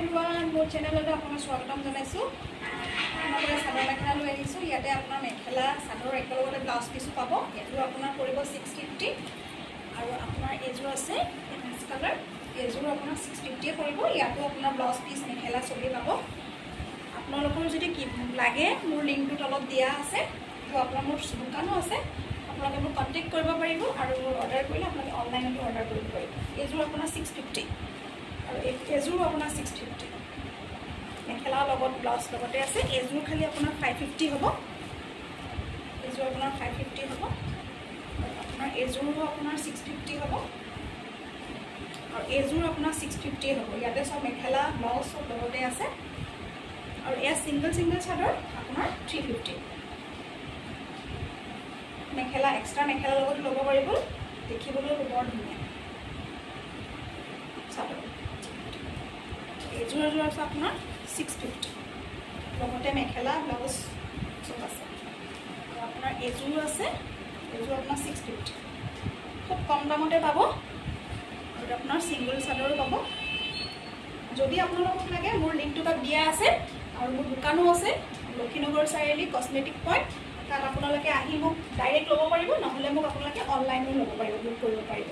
everyone, মোৰ চেনেললৈ আপোনাক স্বাগতম জনাইছো। মই চাদৰ মেখেলা লৈ আহিছো। ইয়াতে আপোনাৰ মেখেলা চাদৰ একেলগতে ব্লাউজ পিছো পাব। এযোৰ আপোনাৰ পৰিব 650 আৰু আপোনাৰ এযোৰ আছে অৰেঞ্জ কালাৰ। এযোৰ আপোনাৰ 650 পৰিব। ইয়াতো আপোনাৰ ব্লাউজ পিস মেখেলা ছবি পাব। আপোনালোকৰ যদি কি লাগে মোৰ লিংকটো তলত দিয়া আছে। তো আপোনাৰ মোৰ দোকানো আছে। আপোনালোকে মোক কন্টেক্ট কৰিব পাৰিব আৰু মোৰ অৰ্ডাৰ কৰিলে আপোনালোকে অনলাইনতো অৰ্ডাৰ কৰিব পাৰিব। এযোৰ আপোনাৰ 650 আৰু এযোৰ আপোনাৰ 650 মেখেলা লগত ব্লাউজ লগতে আছে। এযোৰ খালি আপোনাৰ 550 হ'ব। এযোৰ আপোনাৰ 550 হ'ব আৰু আপোনাৰ এযোৰো আপোনাৰ 650 হ'ব আৰু এযোৰ আপোনাৰ 650 হ'ব। ইয়াতে সব মেখেলা ব্লাউজ সব লগতে আছে আৰু এয়া সিঙ্গল চাদৰ আপোনাৰ 350 মেখেলা এক্সট্ৰা মেখেলা লগত ল'ব পাৰিব। দেখিবলৈ বৰ ধুনীয়া চাদৰ। এযোৰ আছে আপোনাৰ 650 লগতে মেখেলা ব্লাউজ সব আছে আৰু আপোনাৰ এযোৰ আছে। এযোৰ আপোনাৰ 650 খুব কম দামতে পাব আৰু আপোনাৰ সিঙ্গল চাদৰো পাব। যদি আপোনালোকক লাগে মোৰ লিংকটো তাত দিয়া আছে আৰু মোৰ দোকানো আছে লক্ষীনগৰ চাৰিআলি কসমেটিক পইণ্ট। তাত আপোনালোকে আহি মোক ডাইৰেক্ট ল'ব পাৰিব, নহ'লে মোক আপোনালোকে অনলাইনো ল'ব পাৰিব, বুক কৰিব পাৰিব।